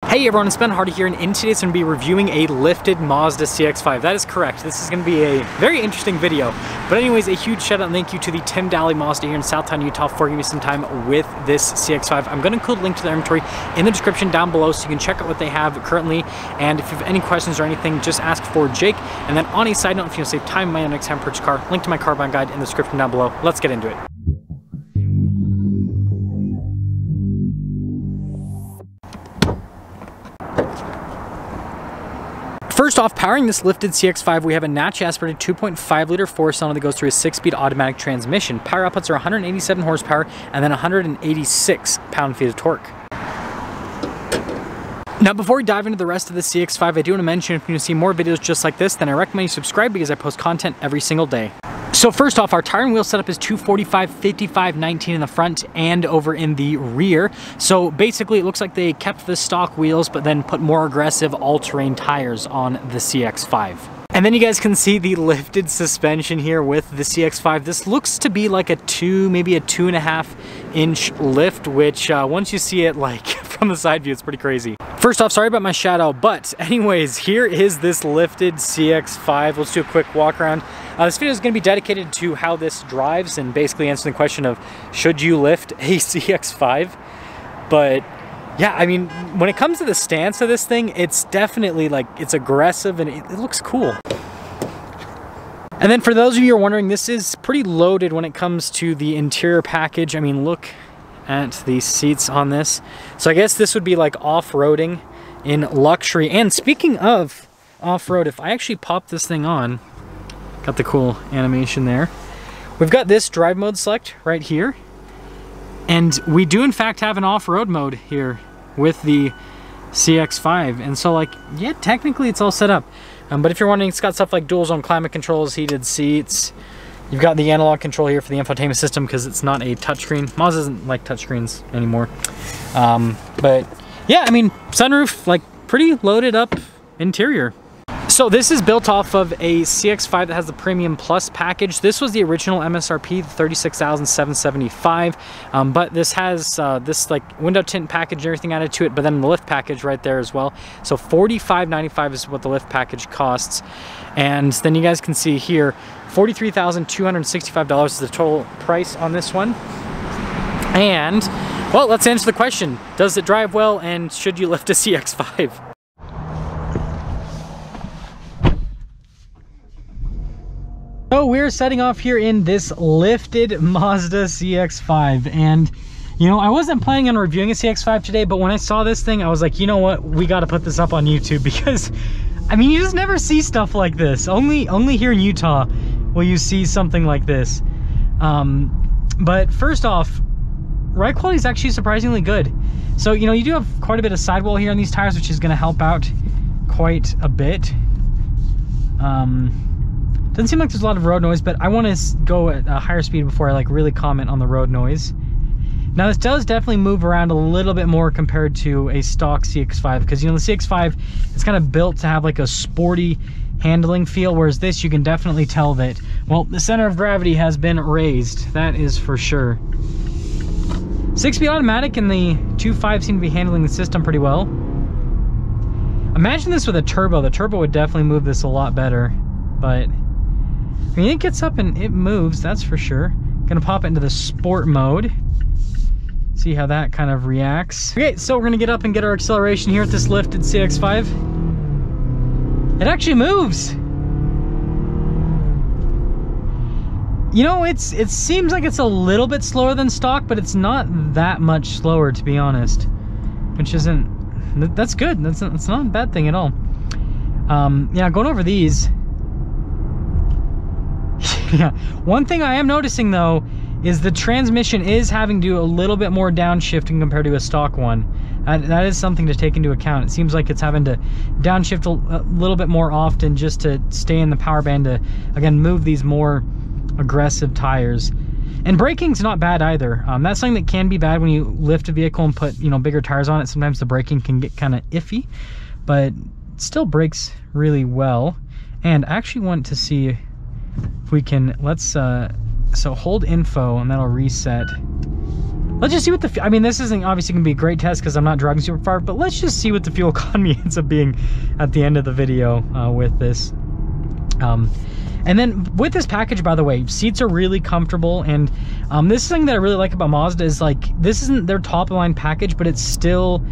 Hey everyone, it's Ben Hardy here, and in today's going to be reviewing a lifted Mazda CX-5. That is correct. This is going to be a very interesting video. But anyways, a huge shout out and thank you to the Tim Daly Mazda here in Southtown, Utah for giving me some time with this CX-5. I'm going to include a link to their inventory in the description down below so you can check out what they have currently. And if you have any questions or anything, just ask for Jake. And then on a side note, if you want to save time on your next time purchase car, link to my car buying guide in the description down below. Let's get into it. First off, powering this lifted CX-5, we have a naturally aspirated 2.5 liter four-cylinder that goes through a 6-speed automatic transmission. Power outputs are 187 horsepower and then 186 pound-feet of torque. Now, before we dive into the rest of the CX-5, I do want to mention if you want to see more videos just like this, then I recommend you subscribe because I post content every single day. So first off, our tire and wheel setup is 245, 55, 19 in the front and over in the rear. So basically it looks like they kept the stock wheels but then put more aggressive all-terrain tires on the CX-5. And then you guys can see the lifted suspension here with the CX-5. This looks to be like a maybe a 2.5 inch lift, which once you see it like from the side view, it's pretty crazy. First off, sorry about my shadow, but anyways, here is this lifted CX-5. Let's do a quick walk around. This video is going to be dedicated to how this drives and basically answering the question of should you lift a CX-5? But yeah, I mean, when it comes to the stance of this thing, it's definitely like, it's aggressive and it looks cool. And then for those of you who are wondering, this is pretty loaded when it comes to the interior package. I mean, look at the seats on this. So I guess this would be like off-roading in luxury. And speaking of off-road, if I actually pop this thing on, got the cool animation there. We've got this drive mode select right here. And we do in fact have an off-road mode here with the CX-5. And so like, yeah, technically it's all set up. But if you're wondering, it's got stuff like dual zone climate controls, heated seats. You've got the analog control here for the infotainment system because it's not a touchscreen. Mazda doesn't like touchscreens anymore. But yeah, I mean, sunroof, like pretty loaded up interior. So this is built off of a CX-5 that has the Premium Plus package. This was the original MSRP, $36,775, but this has this like window tint package and everything added to it, but then the lift package right there as well. So $45,995 is what the lift package costs. And then you guys can see here, $43,265 is the total price on this one. And, well, let's answer the question. Does it drive well and should you lift a CX-5? So we're setting off here in this lifted Mazda CX-5, and you know, I wasn't planning on reviewing a CX-5 today, but when I saw this thing, I was like, you know what, we got to put this up on YouTube because, I mean, you just never see stuff like this. Only here in Utah will you see something like this. But first off, ride quality is actually surprisingly good. So, you know, you do have quite a bit of sidewall here on these tires, which is going to help out quite a bit. Doesn't seem like there's a lot of road noise, but I want to go at a higher speed before I like really comment on the road noise. Now this does definitely move around a little bit more compared to a stock CX-5 because, you know, the CX-5 is kind of built to have like a sporty handling feel, whereas this you can definitely tell that, well, the center of gravity has been raised. That is for sure. 6-speed automatic and the 2.5 seem to be handling the system pretty well. Imagine this with a turbo. The turbo would definitely move this a lot better, but I mean, it gets up and it moves, that's for sure. Gonna pop it into the sport mode. See how that kind of reacts. Okay, so we're gonna get up and get our acceleration here at this lifted CX-5. It actually moves. You know, it seems like it's a little bit slower than stock, but it's not that much slower, to be honest. Which isn't, that's good. That's not a bad thing at all. Yeah, going over these. Yeah, one thing I am noticing though is the transmission is having to do a little bit more downshifting compared to a stock one. That is something to take into account. It seems like it's having to downshift a little bit more often just to stay in the power band to, again, move these more aggressive tires. And braking's not bad either. That's something that can be bad when you lift a vehicle and put, you know, bigger tires on it. Sometimes the braking can get kind of iffy, but it still brakes really well. And I actually want to see if we can, let's so hold info and that'll reset let's just see what the, I mean, this isn't obviously going to be a great test because I'm not driving super far, but let's just see what the fuel economy ends up being at the end of the video with this. And then with this package, by the way, seats are really comfortable, and this thing that I really like about Mazda is like, this isn't their top of the line package, but it still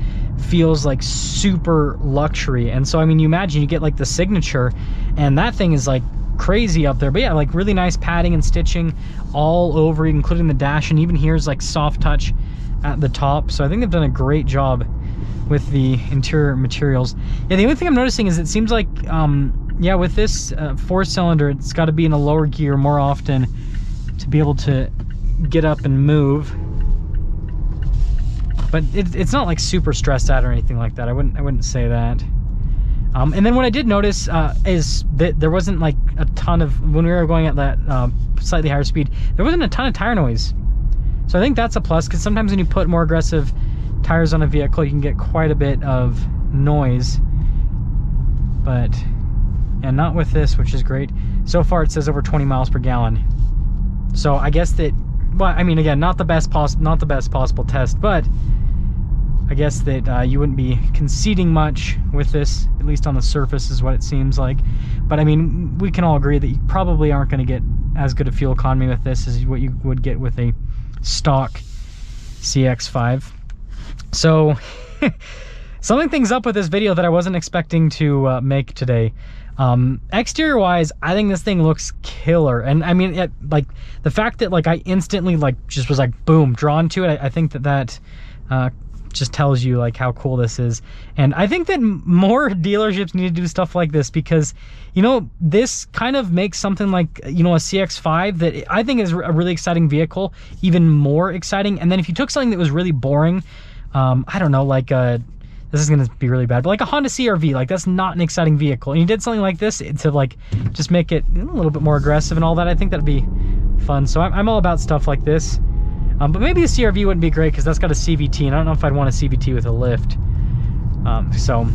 feels like super luxury. And so, I mean, you imagine you get like the Signature, and that thing is like crazy up there. But yeah, like really nice padding and stitching all over, including the dash, and even here's like soft touch at the top. So I think they've done a great job with the interior materials. Yeah, the only thing I'm noticing is it seems like, yeah, with this 4-cylinder, it's got to be in a lower gear more often to be able to get up and move. But it's not like super stressed out or anything like that. I wouldn't say that. And then what I did notice is that there wasn't like a ton of, when we were going at that slightly higher speed, there wasn't a ton of tire noise. So I think that's a plus, because sometimes when you put more aggressive tires on a vehicle, you can get quite a bit of noise. But, and not with this, which is great. So far it says over 20 miles per gallon. So I guess that, well, I mean, again, not the best possible test, but I guess that you wouldn't be conceding much with this, at least on the surface is what it seems like. But I mean, we can all agree that you probably aren't going to get as good a fuel economy with this as what you would get with a stock CX-5. So summing things up with this video that I wasn't expecting to make today. Exterior wise, I think this thing looks killer. And I mean, like the fact that like I instantly like just was like boom drawn to it, I think that just tells you like how cool this is. And I think that more dealerships need to do stuff like this, because you know, this kind of makes something like, you know, a CX-5 that I think is a really exciting vehicle even more exciting. And then if you took something that was really boring, I don't know, like this is gonna be really bad, but like a Honda CR-V, like that's not an exciting vehicle, and you did something like this to like just make it a little bit more aggressive and all that, I think that'd be fun. So I'm all about stuff like this. But maybe the CR-V wouldn't be great because that's got a CVT, and I don't know if I'd want a CVT with a lift. So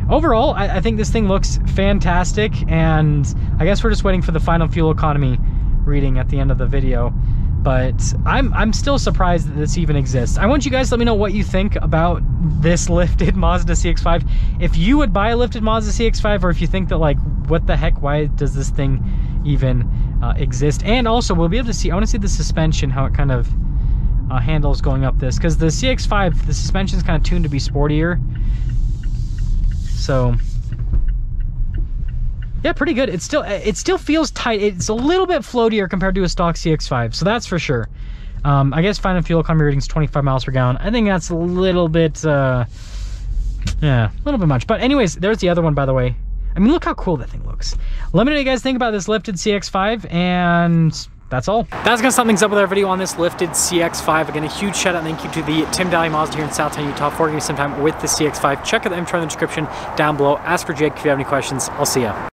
overall, I think this thing looks fantastic, and I guess we're just waiting for the final fuel economy reading at the end of the video. But I'm still surprised that this even exists. I want you guys to let me know what you think about this lifted Mazda CX-5. If you would buy a lifted Mazda CX-5, or if you think that like, what the heck, why does this thing even exist? And also, we'll be able to see, I want to see the suspension, how it kind of handles going up this, because the CX-5, the suspension is kind of tuned to be sportier. So yeah, pretty good. It still feels tight. It's a little bit floatier compared to a stock CX-5, so that's for sure. I guess final fuel economy rating is 25 miles per gallon. I think that's a little bit, yeah, a little bit much. But anyways, there's the other one, by the way. I mean, look how cool that thing looks. Let me know what you guys think about this lifted CX-5, and that's all. That's gonna sum things up with our video on this lifted CX-5. Again, a huge shout out and thank you to the Tim Daly Mazda here in Southtown, Utah for giving me some time with the CX-5. Check out the info in the description down below. Ask for Jake if you have any questions. I'll see ya.